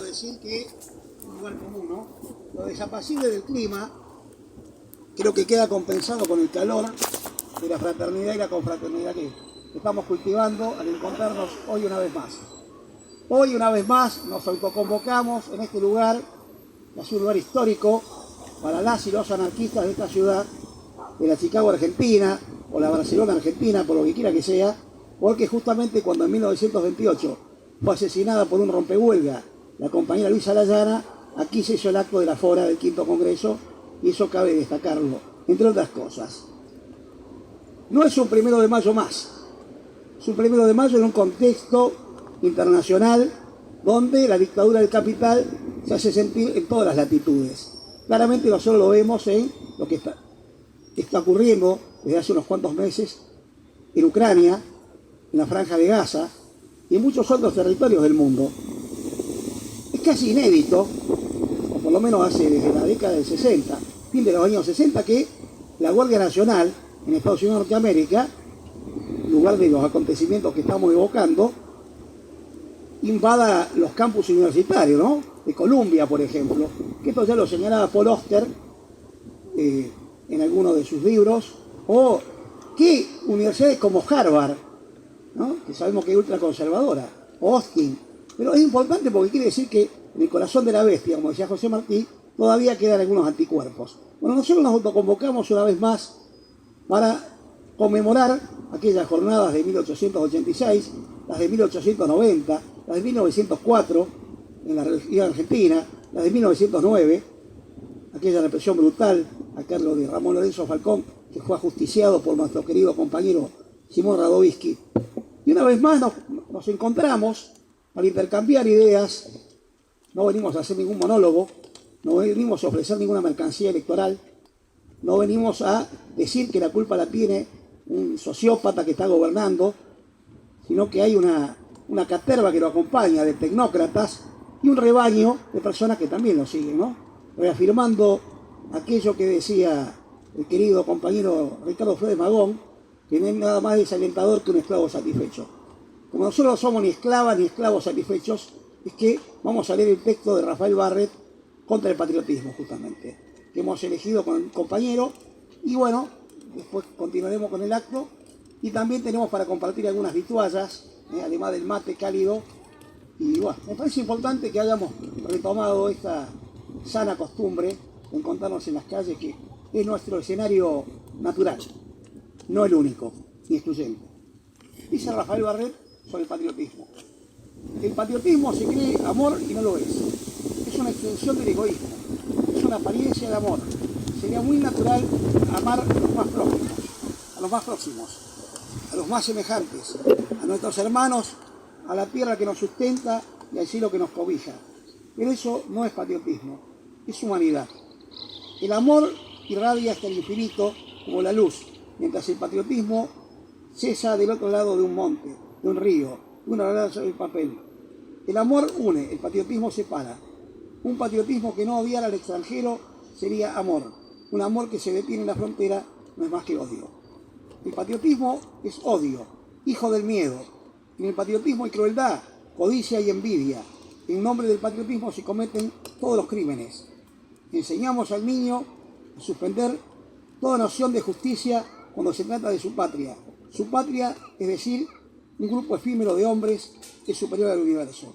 decir que es un lugar común, ¿no? Lo desapacible del clima creo que queda compensado con el calor de la fraternidad y la confraternidad que estamos cultivando al encontrarnos hoy una vez más. Hoy una vez más nos autoconvocamos en este lugar, que es un lugar histórico para las y los anarquistas de esta ciudad, de la Chicago Argentina, o la Barcelona Argentina, por lo que quiera que sea, porque justamente cuando en 1928 fue asesinada por un rompehuelga la compañera Luisa Layana, aquí se hizo el acto de la fora del quinto congreso, y eso cabe destacarlo, entre otras cosas. No es un 1 de mayo más, es un 1 de mayo en un contexto internacional donde la dictadura del capital se hace sentir en todas las latitudes. Claramente nosotros lo vemos en lo que está ocurriendo desde hace unos cuantos meses en Ucrania, en la Franja de Gaza y en muchos otros territorios del mundo. Es casi inédito, o por lo menos hace desde la década del 60, fin de los años 60, que la Guardia Nacional en Estados Unidos de Norteamérica, en lugar de los acontecimientos que estamos evocando, invada los campus universitarios, ¿no? De Columbia, por ejemplo, que esto ya lo señalaba Paul Auster en algunos de sus libros, o que universidades como Harvard, ¿no? Que sabemos que es ultraconservadora, o Austin, pero es importante porque quiere decir que en el corazón de la bestia, como decía José Martí, todavía quedan algunos anticuerpos. Bueno, nosotros nos autoconvocamos una vez más para conmemorar aquellas jornadas de 1886, las de 1890, las de 1904 en la Revolución Argentina, las de 1909, aquella represión brutal a cargo de Ramón Lorenzo Falcón, que fue ajusticiado por nuestro querido compañero Simón Radovisky. Y una vez más nos encontramos para intercambiar ideas. No venimos a hacer ningún monólogo, no venimos a ofrecer ninguna mercancía electoral, no venimos a decir que la culpa la tiene un sociópata que está gobernando, sino que hay una caterva que lo acompaña de tecnócratas y un rebaño de personas que también lo siguen, ¿no? Reafirmando aquello que decía el querido compañero Ricardo Flores Magón, que no es nada más desalentador que un esclavo satisfecho. Como nosotros no somos ni esclavas ni esclavos satisfechos, es que vamos a leer el texto de Rafael Barrett contra el patriotismo, justamente, que hemos elegido con el compañero, y bueno, después continuaremos con el acto, y también tenemos para compartir algunas vituallas, además del mate cálido, y bueno, me parece importante que hayamos retomado esta sana costumbre de encontrarnos en las calles, que es nuestro escenario natural, no el único, ni excluyente. Dice Rafael Barrett sobre el patriotismo: el patriotismo se cree amor y no lo es. Es una extensión del egoísmo, es una apariencia de amor. Sería muy natural amar a los más próximos, a los más semejantes, a nuestros hermanos, a la tierra que nos sustenta y al cielo que nos cobija. Pero eso no es patriotismo, es humanidad. El amor irradia hasta el infinito como la luz, mientras el patriotismo cesa del otro lado de un monte, de un río, de una verdad sobre el papel. El amor une, el patriotismo separa. Un patriotismo que no odiara al extranjero sería amor. Un amor que se detiene en la frontera no es más que odio. El patriotismo es odio, hijo del miedo. En el patriotismo hay crueldad, codicia y envidia. En nombre del patriotismo se cometen todos los crímenes. Enseñamos al niño a suspender toda noción de justicia cuando se trata de su patria. Su patria, es decir, un grupo efímero de hombres que es superior al universo.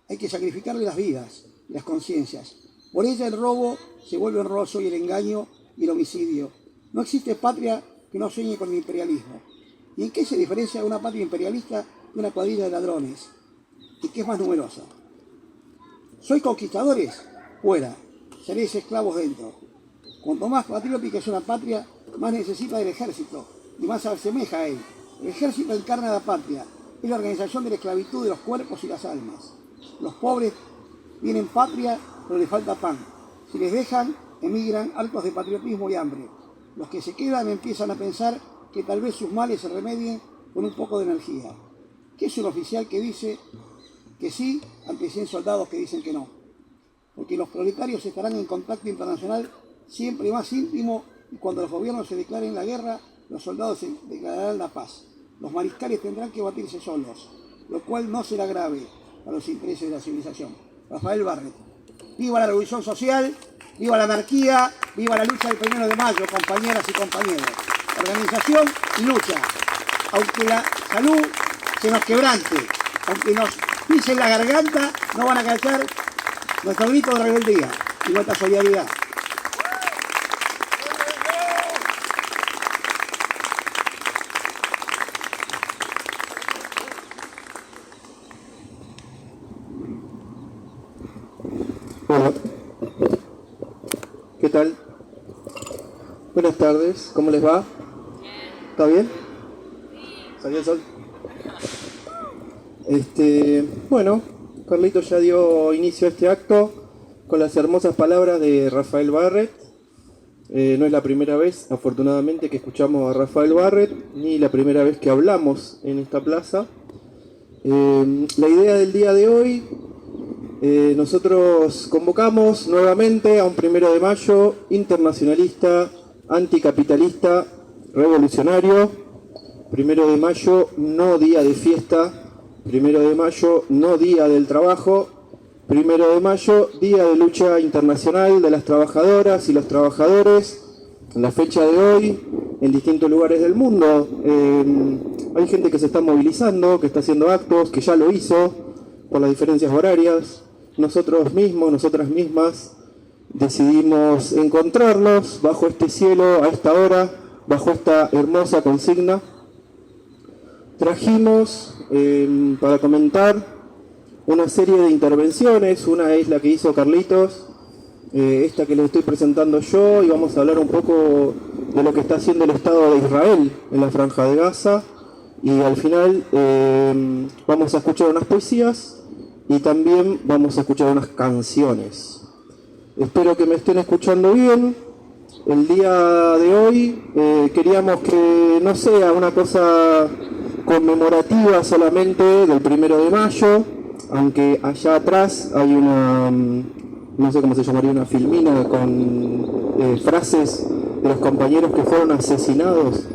Hay que sacrificarle las vidas y las conciencias. Por ella el robo se vuelve honroso y el engaño y el homicidio. No existe patria que no sueñe con el imperialismo. ¿Y en qué se diferencia una patria imperialista de una cuadrilla de ladrones? ¿Y qué es más numerosa? ¿Sois conquistadores? Fuera. Seréis esclavos dentro. Cuanto más patriótica es una patria, más necesita del ejército y más se asemeja a él. El ejército encarna la patria, es la organización de la esclavitud de los cuerpos y las almas. Los pobres tienen patria, pero les falta pan. Si les dejan, emigran hartos de patriotismo y hambre. Los que se quedan empiezan a pensar que tal vez sus males se remedien con un poco de energía. ¿Qué es un oficial que dice que sí ante 100 soldados que dicen que no? Porque los proletarios estarán en contacto internacional siempre más íntimo, y cuando los gobiernos se declaren la guerra, los soldados se declararán la paz. Los mariscales tendrán que batirse solos, lo cual no será grave para los intereses de la civilización. Rafael Barret. Viva la revolución social, viva la anarquía, viva la lucha del 1 de mayo, compañeras y compañeros. Organización y lucha. Aunque la salud se nos quebrante, aunque nos pisen la garganta, no van a callar nuestro grito de rebeldía y nuestra solidaridad. Hola, ¿qué tal? Buenas tardes, ¿cómo les va? ¿Está bien? ¿Salió el sol? Bueno, Carlito ya dio inicio a este acto con las hermosas palabras de Rafael Barret. No es la primera vez, afortunadamente, que escuchamos a Rafael Barret, ni la primera vez que hablamos en esta plaza. La idea del día de hoy, nosotros convocamos nuevamente a un 1 de mayo internacionalista, anticapitalista, revolucionario. 1 de mayo, no día de fiesta. 1 de mayo, no día del trabajo. 1 de mayo, día de lucha internacional de las trabajadoras y los trabajadores. En la fecha de hoy, en distintos lugares del mundo, hay gente que se está movilizando, que está haciendo actos, que ya lo hizo por las diferencias horarias. Nosotros mismos, nosotras mismas, decidimos encontrarnos bajo este cielo, a esta hora, bajo esta hermosa consigna. Trajimos para comentar una serie de intervenciones. Una es la que hizo Carlitos, esta que les estoy presentando yo, y vamos a hablar un poco de lo que está haciendo el Estado de Israel en la Franja de Gaza. Y al final vamos a escuchar unas poesías y también vamos a escuchar unas canciones. Espero que me estén escuchando bien. El día de hoy queríamos que no sea una cosa conmemorativa solamente del 1 de mayo, aunque allá atrás hay una, no sé cómo se llamaría, una filmina con frases de los compañeros que fueron asesinados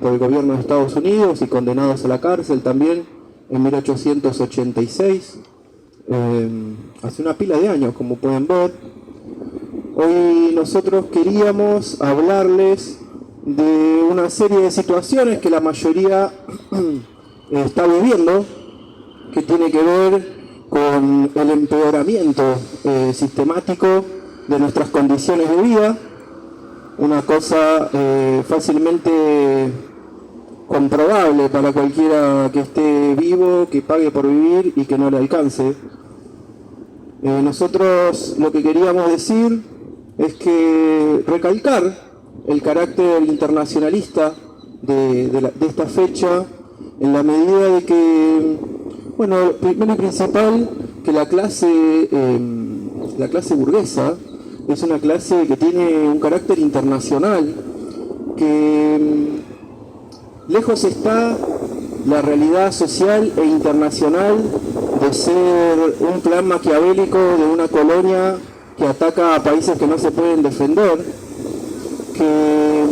por el gobierno de Estados Unidos y condenados a la cárcel también en 1886, hace una pila de años, como pueden ver. Hoy nosotros queríamos hablarles de una serie de situaciones que la mayoría está viviendo, que tiene que ver con el empeoramiento sistemático de nuestras condiciones de vida, una cosa fácilmente comprobable para cualquiera que esté vivo, que pague por vivir y que no le alcance. Nosotros lo que queríamos decir es que recalcar el carácter internacionalista de esta fecha, en la medida de que, bueno, primero y principal, que la clase burguesa es una clase que tiene un carácter internacional, que lejos está la realidad social e internacional de ser un plan maquiavélico de una colonia que ataca a países que no se pueden defender, que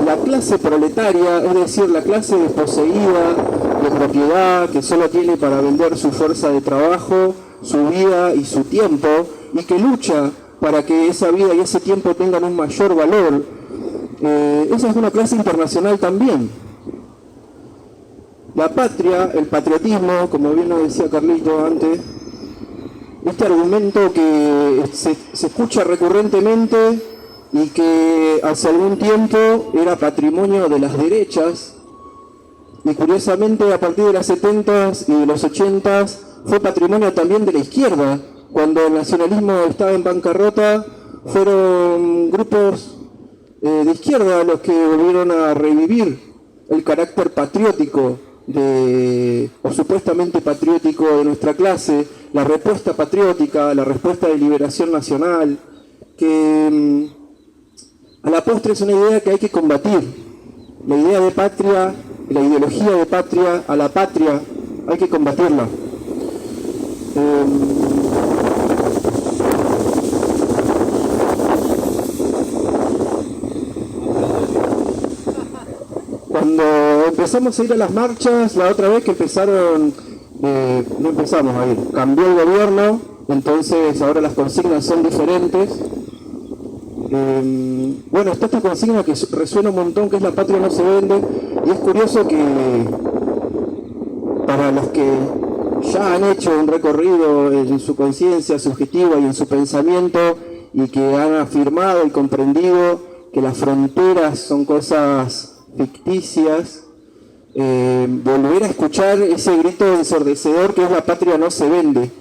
la clase proletaria, es decir, la clase desposeída de propiedad, que solo tiene para vender su fuerza de trabajo, su vida y su tiempo, y que lucha para que esa vida y ese tiempo tengan un mayor valor, esa es una clase internacional también. La patria, el patriotismo, como bien nos decía Carlito antes, este argumento que se escucha recurrentemente y que hace algún tiempo era patrimonio de las derechas, y curiosamente a partir de los 70s y de los 80s fue patrimonio también de la izquierda. Cuando el nacionalismo estaba en bancarrota, fueron grupos de izquierda los que volvieron a revivir el carácter patriótico o supuestamente patriótico de nuestra clase, la respuesta patriótica, la respuesta de liberación nacional, que a la postre es una idea que hay que combatir. La idea de patria, la ideología de patria, a la patria, hay que combatirla. Cuando empezamos a ir a las marchas, la otra vez que empezaron no empezamos a ir. Cambió el gobierno, entonces ahora las consignas son diferentes. Bueno, está esta consigna que resuena un montón, que es la patria no se vende, y es curioso que para los que ya han hecho un recorrido en su conciencia subjetiva y en su pensamiento, y que han afirmado y comprendido que las fronteras son cosas ficticias, volver a escuchar ese grito ensordecedor que es la patria no se vende.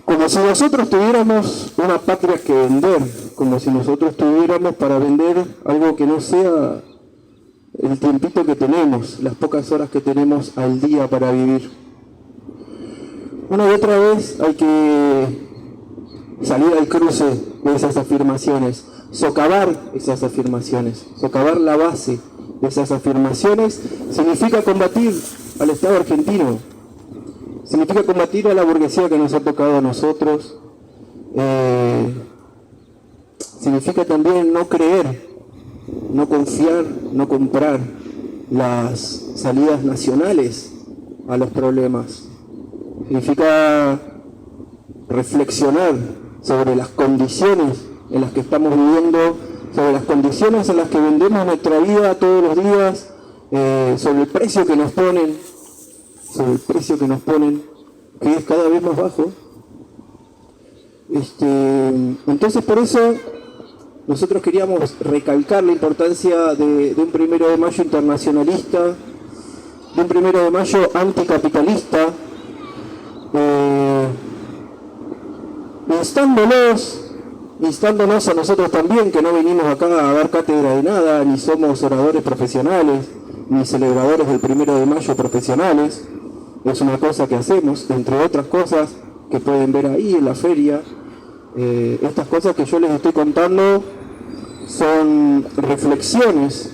Como si nosotros tuviéramos una patria que vender, como si nosotros tuviéramos para vender algo que no sea el tiempito que tenemos, las pocas horas que tenemos al día para vivir. Una y otra vez hay que salir al cruce de esas afirmaciones, socavar esas afirmaciones, socavar la base de esas afirmaciones. Significa combatir al Estado argentino, significa combatir a la burguesía que nos ha tocado a nosotros, significa también no creer, no confiar, no comprar las salidas nacionales a los problemas. Significa reflexionar sobre las condiciones en las que estamos viviendo, sobre las condiciones en las que vendemos nuestra vida todos los días, sobre el precio que nos ponen, que es cada vez más bajo. Entonces por eso nosotros queríamos recalcar la importancia de un 1 de mayo internacionalista, de un 1 de mayo anticapitalista, instándonos a nosotros también, que no venimos acá a dar cátedra de nada, ni somos oradores profesionales, ni celebradores del 1 de mayo profesionales. Es una cosa que hacemos, entre otras cosas que pueden ver ahí en la feria. Estas cosas que yo les estoy contando son reflexiones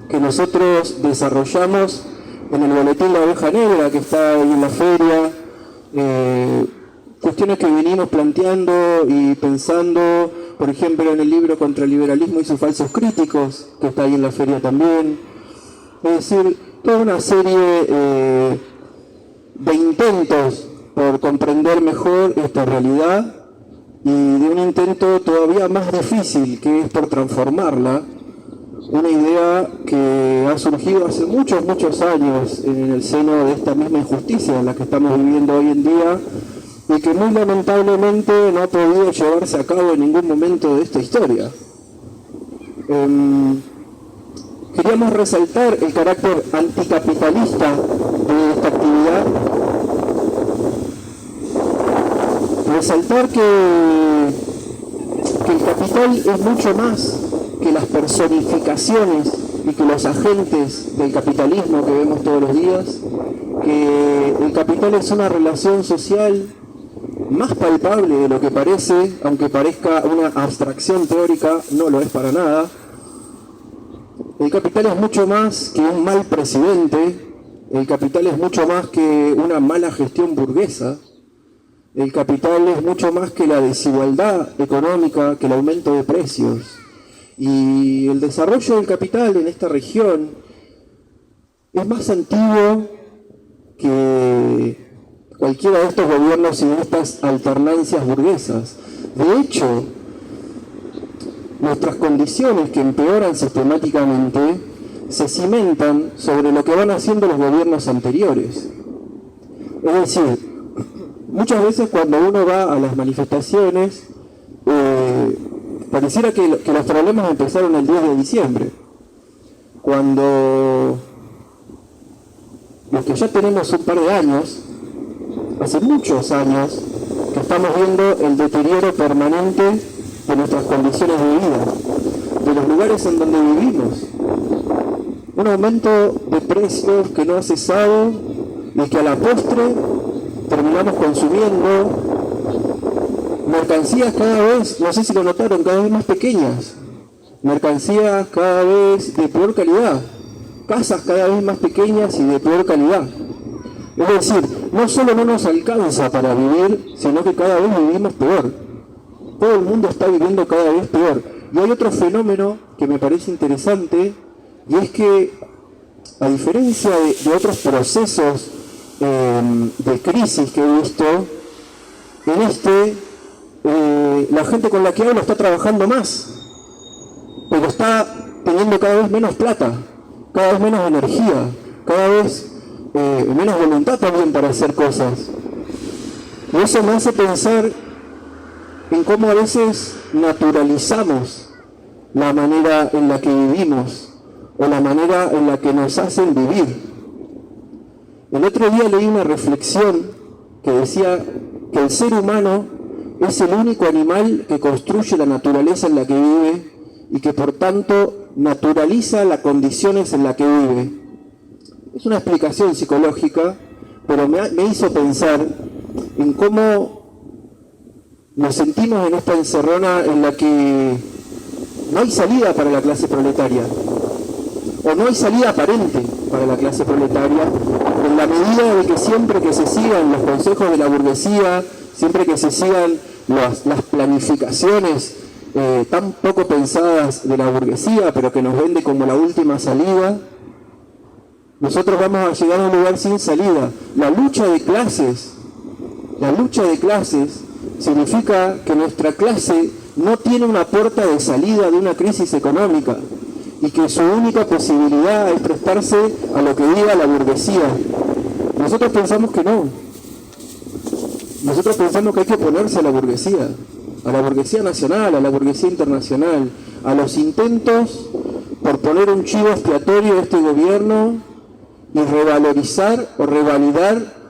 que nosotros desarrollamos en el boletín La Oveja Negra, que está ahí en la feria. Cuestiones que venimos planteando y pensando, por ejemplo, en el libro Contra el liberalismo y sus falsos críticos, que está ahí en la feria también. Es decir, toda una serie de intentos por comprender mejor esta realidad, y de un intento todavía más difícil, que es por transformarla. Una idea que ha surgido hace muchos años en el seno de esta misma injusticia en la que estamos viviendo hoy en día, y que muy lamentablemente no ha podido llevarse a cabo en ningún momento de esta historia. Queríamos resaltar el carácter anticapitalista de esta actividad, resaltar que el capital es mucho más que las personificaciones y que los agentes del capitalismo que vemos todos los días, que el capital es una relación social más palpable de lo que parece, aunque parezca una abstracción teórica, no lo es para nada. El capital es mucho más que un mal presidente, el capital es mucho más que una mala gestión burguesa, el capital es mucho más que la desigualdad económica, que el aumento de precios. Y el desarrollo del capital en esta región es más antiguo que cualquiera de estos gobiernos y de estas alternancias burguesas. De hecho, nuestras condiciones, que empeoran sistemáticamente, se cimentan sobre lo que van haciendo los gobiernos anteriores. Es decir, muchas veces cuando uno va a las manifestaciones, pareciera que los problemas empezaron el 10 de diciembre, cuando los que ya tenemos un par de años, hace muchos años, que estamos viendo el deterioro permanente de nuestras condiciones de vida, de los lugares en donde vivimos. Un aumento de precios que no ha cesado y que a la postre terminamos consumiendo mercancías cada vez, no sé si lo notaron, cada vez más pequeñas, mercancías cada vez de peor calidad, casas cada vez más pequeñas y de peor calidad. Es decir, no solo no nos alcanza para vivir, sino que cada vez vivimos peor. Todo el mundo está viviendo cada vez peor. Y hay otro fenómeno que me parece interesante, y es que, a diferencia de otros procesos de crisis que he visto, la gente con la que hablo está trabajando más, pero está teniendo cada vez menos plata, cada vez menos energía, cada vez menos voluntad también para hacer cosas. Y eso me hace pensar en cómo a veces naturalizamos la manera en la que vivimos o la manera en la que nos hacen vivir. El otro día leí una reflexión que decía que el ser humano es el único animal que construye la naturaleza en la que vive y que por tanto naturaliza las condiciones en las que vive. Es una explicación psicológica, pero me hizo pensar en cómo nos sentimos en esta encerrona en la que no hay salida para la clase proletaria, o no hay salida aparente para la clase proletaria, en la medida de que siempre que se sigan los consejos de la burguesía, siempre que se sigan las planificaciones tan poco pensadas de la burguesía, pero que nos vende como la última salida, nosotros vamos a llegar a un lugar sin salida. La lucha de clases significa que nuestra clase no tiene una puerta de salida de una crisis económica y que su única posibilidad es prestarse a lo que diga la burguesía. Nosotros pensamos que no. Nosotros pensamos que hay que oponerse a la burguesía nacional, a la burguesía internacional, a los intentos por poner un chivo expiatorio a este gobierno y revalorizar o revalidar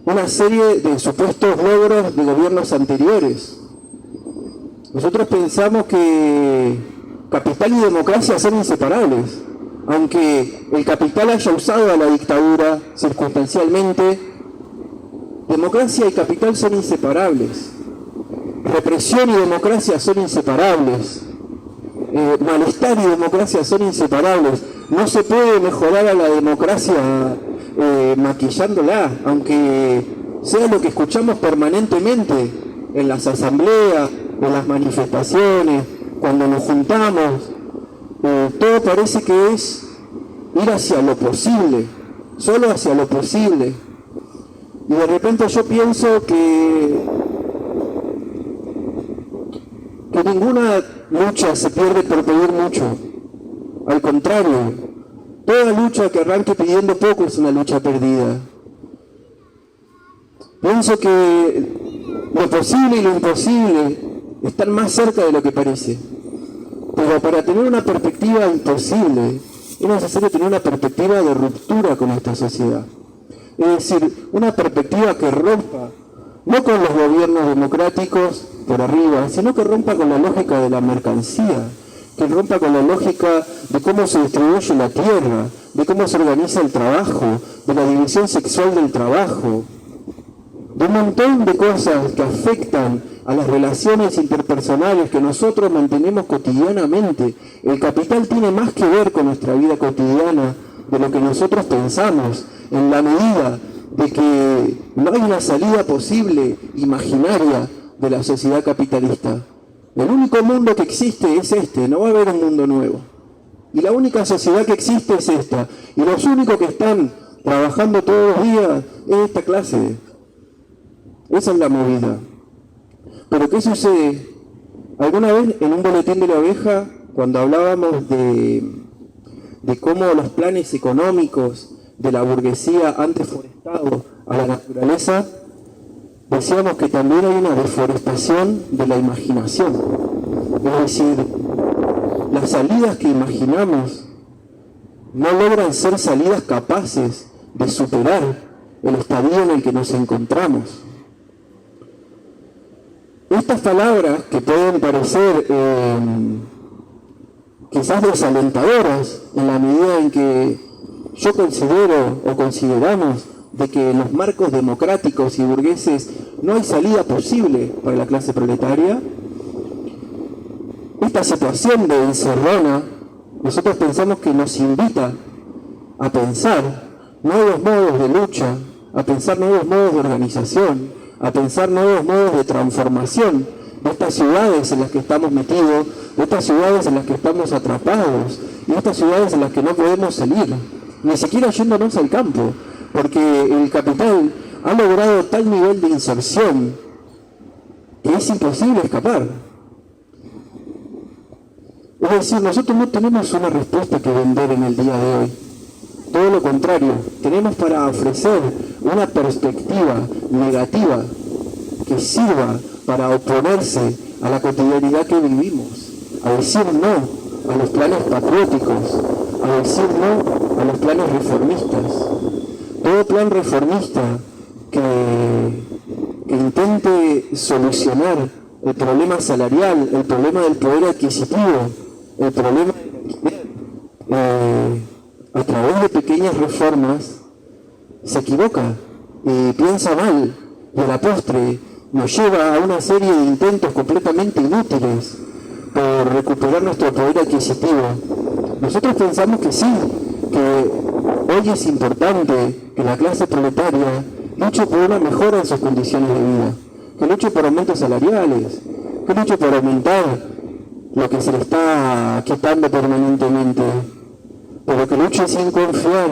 una serie de supuestos logros de gobiernos anteriores. Nosotros pensamos que capital y democracia son inseparables, aunque el capital haya usado a la dictadura circunstancialmente. Democracia y capital son inseparables. Represión y democracia son inseparables. Malestar y democracia son inseparables. No se puede mejorar a la democracia maquillándola, aunque sea lo que escuchamos permanentemente en las asambleas, en las manifestaciones, cuando nos juntamos. Todo parece que es ir hacia lo posible, solo hacia lo posible. Y de repente yo pienso que ninguna lucha se pierde por pedir mucho. Al contrario, toda lucha que arranque pidiendo poco es una lucha perdida. Pienso que lo posible y lo imposible están más cerca de lo que parece. Pero para tener una perspectiva imposible, es necesario tener una perspectiva de ruptura con esta sociedad. Es decir, una perspectiva que rompa, no con los gobiernos democráticos por arriba, sino que rompa con la lógica de la mercancía, que rompa con la lógica de cómo se distribuye la tierra, de cómo se organiza el trabajo, de la división sexual del trabajo, de un montón de cosas que afectan a las relaciones interpersonales que nosotros mantenemos cotidianamente. El capital tiene más que ver con nuestra vida cotidiana de lo que nosotros pensamos, en la medida de que no hay una salida posible, imaginaria, de la sociedad capitalista. El único mundo que existe es este, no va a haber un mundo nuevo. Y la única sociedad que existe es esta. Y los únicos que están trabajando todos los días es esta clase. Esa es la movida. Pero ¿qué sucede? Alguna vez en un boletín de la oveja, cuando hablábamos de cómo los planes económicos de la burguesía han deforestado a la naturaleza, decíamos que también hay una deforestación de la imaginación. Es decir, las salidas que imaginamos no logran ser salidas capaces de superar el estadio en el que nos encontramos. Estas palabras que pueden parecer quizás desalentadoras en la medida en que yo considero o consideramos de que en los marcos democráticos y burgueses no hay salida posible para la clase proletaria, esta situación de encerrona, nosotros pensamos que nos invita a pensar nuevos modos de lucha, a pensar nuevos modos de organización, a pensar nuevos modos de transformación de estas ciudades en las que estamos metidos, de estas ciudades en las que estamos atrapados, y estas ciudades en las que no podemos salir, ni siquiera yéndonos al campo, porque el capital ha logrado tal nivel de inserción que es imposible escapar. Es decir, nosotros no tenemos una respuesta que vender en el día de hoy. Todo lo contrario, tenemos para ofrecer una perspectiva negativa que sirva para oponerse a la cotidianidad que vivimos, a decir no a los planes patrióticos, a decir no a los planes reformistas. Todo plan reformista que intente solucionar el problema salarial, el problema del poder adquisitivo, el problema a través de pequeñas reformas, se equivoca y piensa mal, y a la postre nos lleva a una serie de intentos completamente inútiles por recuperar nuestro poder adquisitivo. Nosotros pensamos que sí, que hoy es importante que la clase proletaria luche por una mejora en sus condiciones de vida, que luche por aumentos salariales, que luche por aumentar lo que se le está quitando permanentemente, pero que luche sin confiar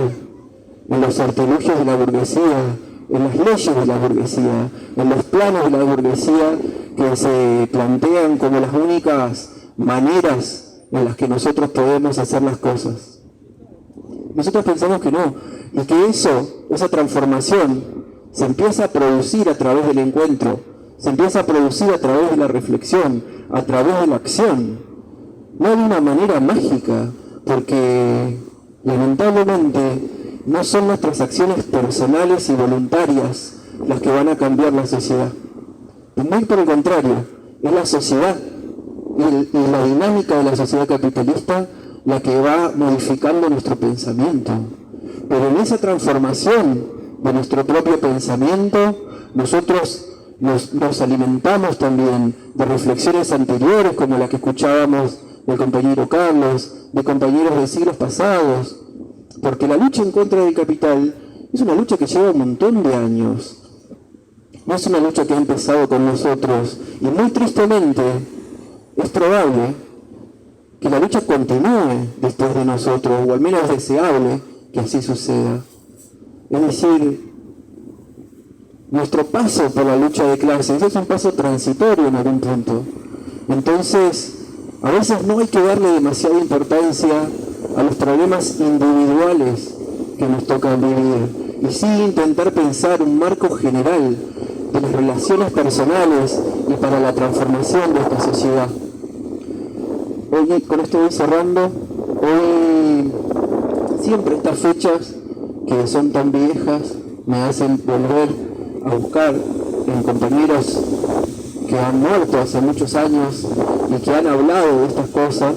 en los artilugios de la burguesía, en las leyes de la burguesía, en los planes de la burguesía que se plantean como las únicas maneras en las que nosotros podemos hacer las cosas. Nosotros pensamos que no, y que esa transformación se empieza a producir a través del encuentro, se empieza a producir a través de la reflexión, a través de la acción, no de una manera mágica, porque lamentablemente no son nuestras acciones personales y voluntarias las que van a cambiar la sociedad. Muy por el contrario, es la sociedad y la dinámica de la sociedad capitalista la que va modificando nuestro pensamiento. Pero en esa transformación de nuestro propio pensamiento, nosotros nos alimentamos también de reflexiones anteriores, como la que escuchábamos del compañero Carlos, de compañeros de siglos pasados, porque la lucha en contra del capital es una lucha que lleva un montón de años. No es una lucha que ha empezado con nosotros, y muy tristemente es probable que la lucha continúe después de nosotros, o al menos es deseable que así suceda. Es decir, nuestro paso por la lucha de clases es un paso transitorio en algún punto. Entonces, a veces no hay que darle demasiada importancia a los problemas individuales que nos tocan vivir, y sí intentar pensar un marco general de las relaciones personales y para la transformación de esta sociedad. Hoy, con esto voy cerrando, hoy siempre estas fechas que son tan viejas me hacen volver a buscar en compañeros que han muerto hace muchos años y que han hablado de estas cosas,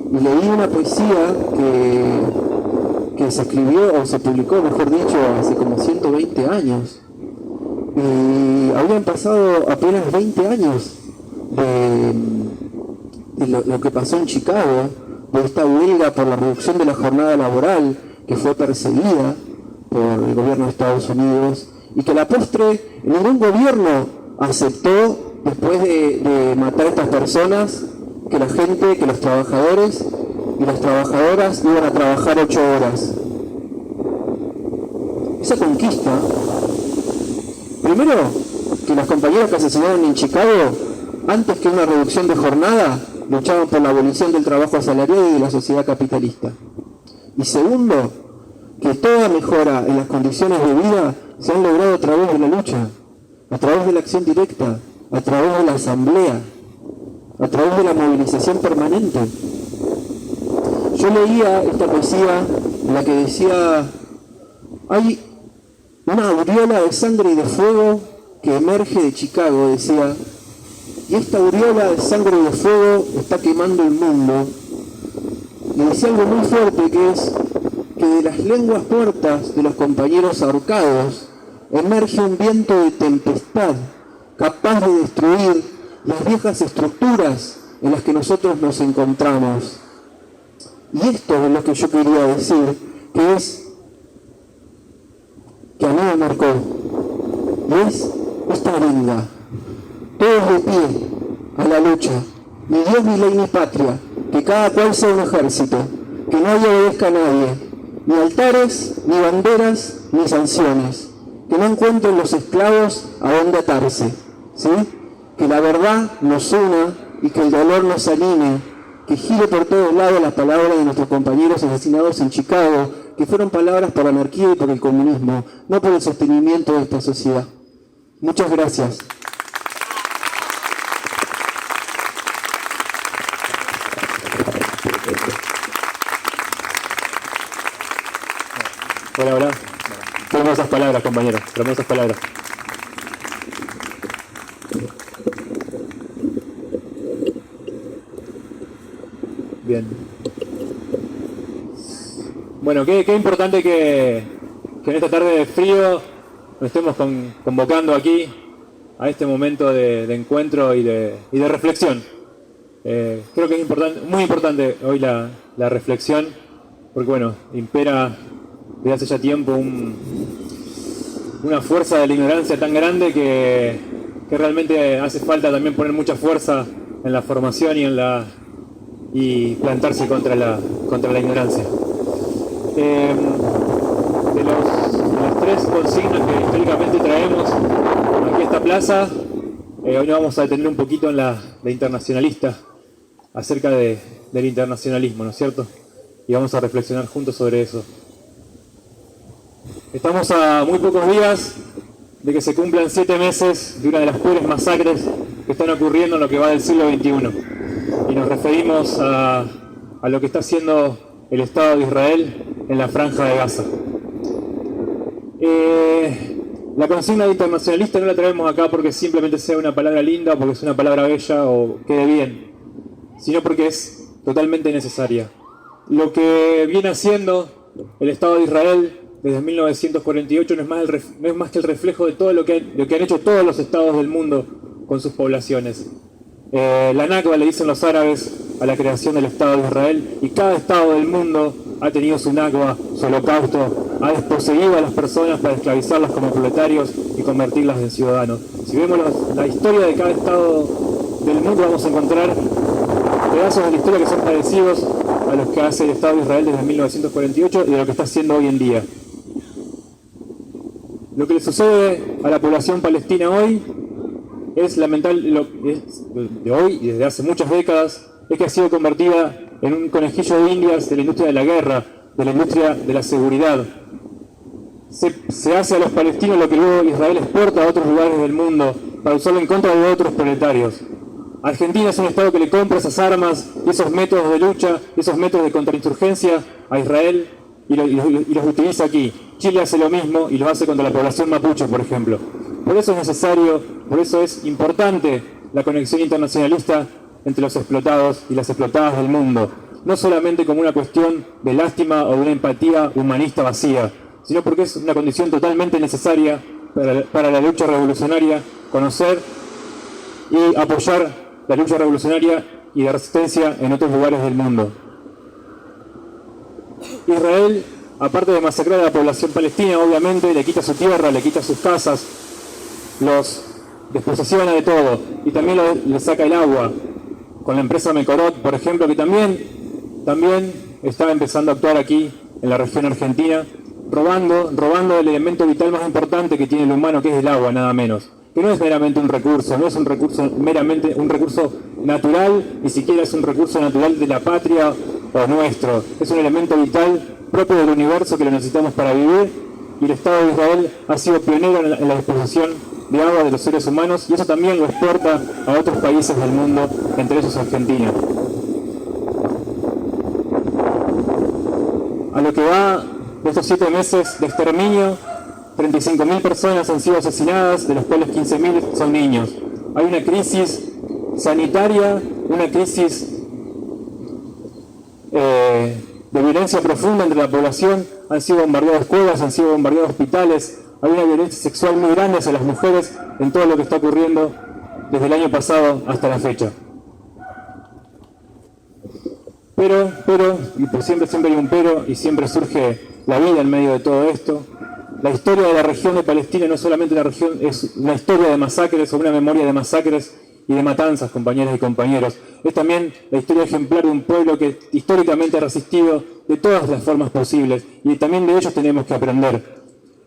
y leí una poesía que se escribió, o se publicó, mejor dicho, hace como 120 años, y habían pasado apenas 20 años de lo que pasó en Chicago, de esta huelga por la reducción de la jornada laboral que fue perseguida por el gobierno de Estados Unidos, y que a la postre ningún gobierno aceptó, después de matar a estas personas, que la gente, que los trabajadores y las trabajadoras iban a trabajar 8 horas. Esa conquista, primero, que los compañeros que asesinaron en Chicago, antes que una reducción de jornada, luchaban por la abolición del trabajo asalariado y de la sociedad capitalista. Y segundo, que toda mejora en las condiciones de vida se han logrado a través de la lucha, a través de la acción directa, a través de la asamblea, a través de la movilización permanente. Yo leía esta poesía en la que decía: hay una aureola de sangre y de fuego que emerge de Chicago, decía, y esta aureola de sangre y de fuego está quemando el mundo. Y decía algo muy fuerte, que es que de las lenguas muertas de los compañeros ahorcados emerge un viento de tempestad capaz de destruir las viejas estructuras en las que nosotros nos encontramos. Y esto es lo que yo quería decir, que es que a mí me marcó, y es esta arenga: todos de pie a la lucha, ni Dios ni ley ni patria, que cada cual sea un ejército, que nadie obedezca a nadie, ni altares, ni banderas, ni sanciones, que no encuentren los esclavos a dónde atarse, ¿sí? Que la verdad nos una y que el dolor nos anime, que gire por todos lados las palabras de nuestros compañeros asesinados en Chicago, que fueron palabras por la anarquía y por el comunismo, no por el sostenimiento de esta sociedad. Muchas gracias. Hola, hola. Hermosas palabras, compañeros. Hermosas palabras. Bien. Bueno, qué importante que en esta tarde de frío nos estemos convocando aquí a este momento de encuentro y de reflexión. Creo que es importante, muy importante hoy la reflexión, porque bueno, impera desde hace ya tiempo una fuerza de la ignorancia tan grande que realmente hace falta también poner mucha fuerza en la formación y plantarse contra la ignorancia. De las tres consignas que históricamente traemos aquí a esta plaza, hoy nos vamos a detener un poquito en la internacionalista, acerca del internacionalismo, ¿no es cierto? Y vamos a reflexionar juntos sobre eso. Estamos a muy pocos días de que se cumplan 7 meses de una de las peores masacres que están ocurriendo en lo que va del siglo XXI. Y nos referimos a lo que está haciendo el Estado de Israel en la Franja de Gaza. La consigna de internacionalista no la traemos acá porque simplemente sea una palabra linda, porque es una palabra bella o quede bien, sino porque es totalmente necesaria. Lo que viene haciendo el Estado de Israel desde 1948 no es más que el reflejo de todo lo que han hecho todos los estados del mundo con sus poblaciones. La Nakba le dicen los árabes a la creación del Estado de Israel, y cada estado del mundo ha tenido su Nakba, su holocausto, ha desposeído a las personas para esclavizarlas como proletarios y convertirlas en ciudadanos. Si vemos la historia de cada estado del mundo, vamos a encontrar pedazos de la historia que son parecidos a los que hace el Estado de Israel desde 1948 y de lo que está haciendo hoy en día. Lo que le sucede a la población palestina hoy es lamentable, de hoy y desde hace muchas décadas, es que ha sido convertida en un conejillo de indias de la industria de la guerra, de la industria de la seguridad. Se hace a los palestinos lo que luego Israel exporta a otros lugares del mundo para usarlo en contra de otros proletarios. Argentina es un estado que le compra esas armas y esos métodos de lucha, esos métodos de contrainsurgencia a Israel y los utiliza aquí. Chile hace lo mismo y lo hace contra la población mapuche, por ejemplo. Por eso es necesario, por eso es importante la conexión internacionalista entre los explotados y las explotadas del mundo. No solamente como una cuestión de lástima o de una empatía humanista vacía, sino porque es una condición totalmente necesaria para la lucha revolucionaria, conocer y apoyar la lucha revolucionaria y de resistencia en otros lugares del mundo. Israel, aparte de masacrar a la población palestina, obviamente le quita su tierra, le quita sus casas, los desposesiona de todo, y también le saca el agua, con la empresa Mekorot, por ejemplo, que también está empezando a actuar aquí en la región argentina, robando el elemento vital más importante que tiene el humano, que es el agua, nada menos. Que no es meramente un recurso, no es un recurso meramente un recurso natural, ni siquiera es un recurso natural de la patria o nuestro. Es un elemento vital propio del universo que lo necesitamos para vivir, y el Estado de Israel ha sido pionero en la disposición de agua de los seres humanos, y eso también lo exporta a otros países del mundo, entre ellos Argentina. A lo que va de estos 7 meses de exterminio, 35.000 personas han sido asesinadas, de los cuales 15.000 son niños. Hay una crisis sanitaria, una crisis de violencia profunda entre la población. Han sido bombardeadas escuelas, han sido bombardeados hospitales. Hay una violencia sexual muy grande hacia las mujeres en todo lo que está ocurriendo desde el año pasado hasta la fecha. Pero, y por siempre hay un pero, y siempre surge la vida en medio de todo esto. La historia de la región de Palestina no es solamente una región, es una historia de masacres o una memoria de masacres y de matanzas, compañeras y compañeros. Es también la historia ejemplar de un pueblo que históricamente ha resistido de todas las formas posibles, y también de ellos tenemos que aprender.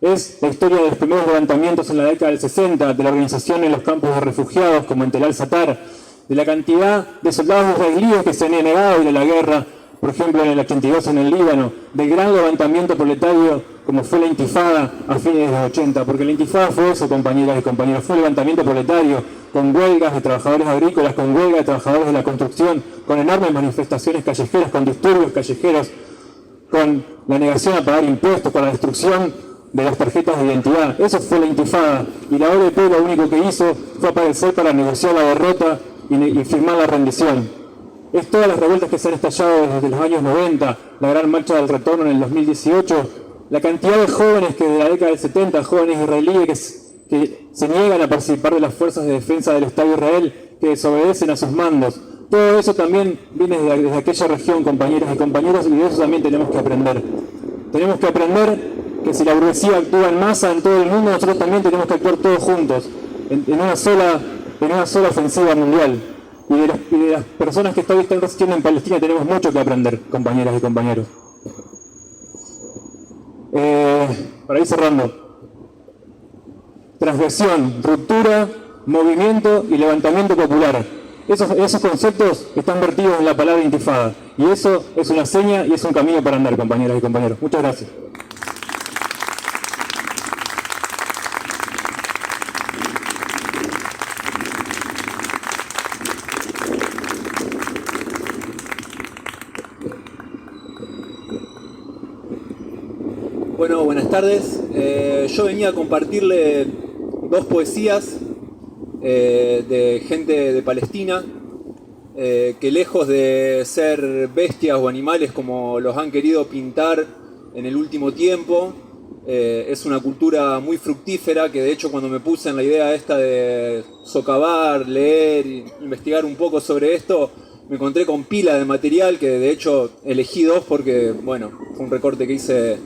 Es la historia de los primeros levantamientos en la década del 60, de la organización en los campos de refugiados, como en Tel al-Satar, de la cantidad de soldados israelíes que se han negado a ir a la guerra, por ejemplo en el 82 en el Líbano, del gran levantamiento proletario como fue la Intifada a fines de los 80, porque la Intifada fue eso, compañeras y compañeros, fue un levantamiento proletario, con huelgas de trabajadores agrícolas, con huelgas de trabajadores de la construcción, con enormes manifestaciones callejeras, con disturbios callejeros, con la negación a pagar impuestos, con la destrucción de las tarjetas de identidad. Eso fue la Intifada, y la OLP lo único que hizo fue aparecer para negociar la derrota y firmar la rendición. Es todas las revueltas que se han estallado desde los años 90, la gran marcha del retorno en el 2018, la cantidad de jóvenes que de la década del 70, jóvenes israelíes que se niegan a participar de las fuerzas de defensa del Estado de Israel, que desobedecen a sus mandos. Todo eso también viene desde aquella región, compañeras y compañeros, y de eso también tenemos que aprender. Tenemos que aprender que si la burguesía actúa en masa en todo el mundo, nosotros también tenemos que actuar todos juntos, en una sola ofensiva mundial. Y de las personas que están resistiendo en Palestina tenemos mucho que aprender, compañeras y compañeros. Para ir cerrando. Transgresión, ruptura, movimiento y levantamiento popular. Esos conceptos están vertidos en la palabra Intifada. Y eso es una seña y es un camino para andar, compañeras y compañeros. Muchas gracias. Bueno, buenas tardes. Yo venía a compartirle dos poesías de gente de Palestina que lejos de ser bestias o animales como los han querido pintar en el último tiempo, es una cultura muy fructífera que de hecho cuando me puse en la idea esta de socavar, leer, investigar un poco sobre esto, me encontré con pila de material que de hecho elegí dos porque, bueno, fue un recorte que hice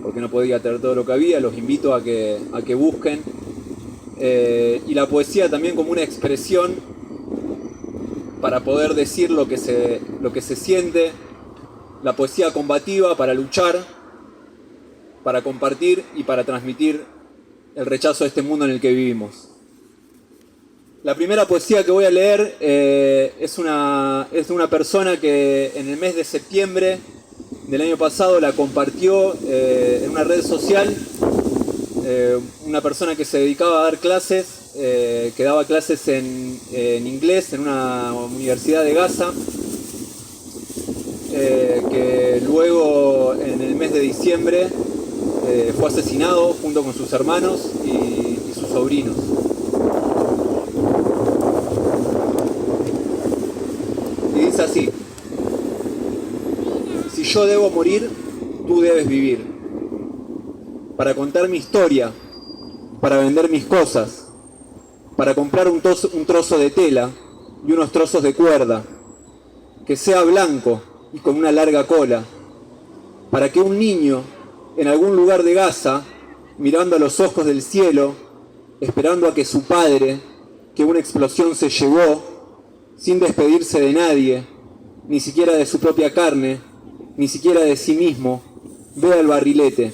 porque no podía traer todo lo que había, los invito a que busquen. Y la poesía también como una expresión para poder decir lo que se siente, la poesía combativa para luchar, para compartir y para transmitir el rechazo a este mundo en el que vivimos. La primera poesía que voy a leer es de una persona que en el mes de septiembre del año pasado la compartió en una red social, una persona que se dedicaba a dar clases, que daba clases en inglés en una universidad de Gaza, que luego en el mes de diciembre fue asesinado junto con sus hermanos y sus sobrinos. Y dice así: si yo debo morir, tú debes vivir. Para contar mi historia, para vender mis cosas, para comprar un trozo de tela y unos trozos de cuerda, que sea blanco y con una larga cola, para que un niño en algún lugar de Gaza, mirando a los ojos del cielo, esperando a que su padre, que una explosión se llevó, sin despedirse de nadie, ni siquiera de su propia carne, ni siquiera de sí mismo, vea el barrilete,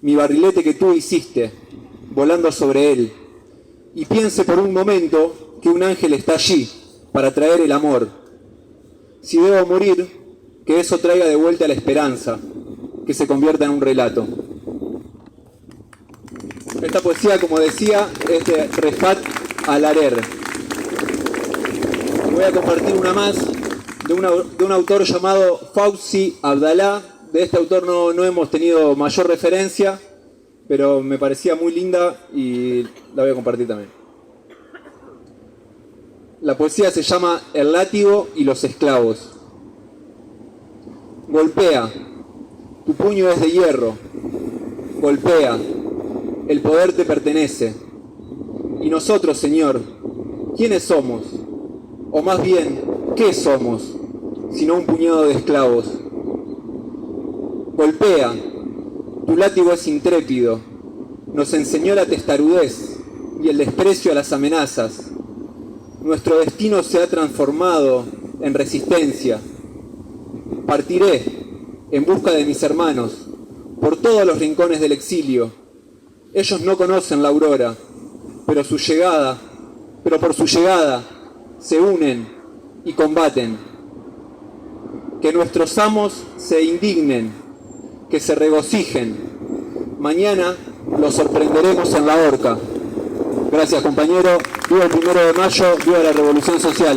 mi barrilete que tú hiciste, volando sobre él, y piense por un momento que un ángel está allí para traer el amor. Si debo morir, que eso traiga de vuelta la esperanza, que se convierta en un relato. Esta poesía, como decía, es de Refat Alarer. Voy a compartir una más de un autor llamado Fawzi Abdallah. De este autor no hemos tenido mayor referencia, pero me parecía muy linda y la voy a compartir también. La poesía se llama El látigo y los esclavos. Golpea, tu puño es de hierro. Golpea, el poder te pertenece. Y nosotros, Señor, ¿quiénes somos? O más bien, ¿qué somos? Sino un puñado de esclavos. Golpea, tu látigo es intrépido. Nos enseñó la testarudez y el desprecio a las amenazas. Nuestro destino se ha transformado en resistencia. Partiré en busca de mis hermanos por todos los rincones del exilio Ellos no conocen la aurora, pero por su llegada se unen y combaten. Que nuestros amos se indignen, que se regocijen. Mañana los sorprenderemos en la horca. Gracias, compañero. Viva el 1 de mayo, viva la revolución social.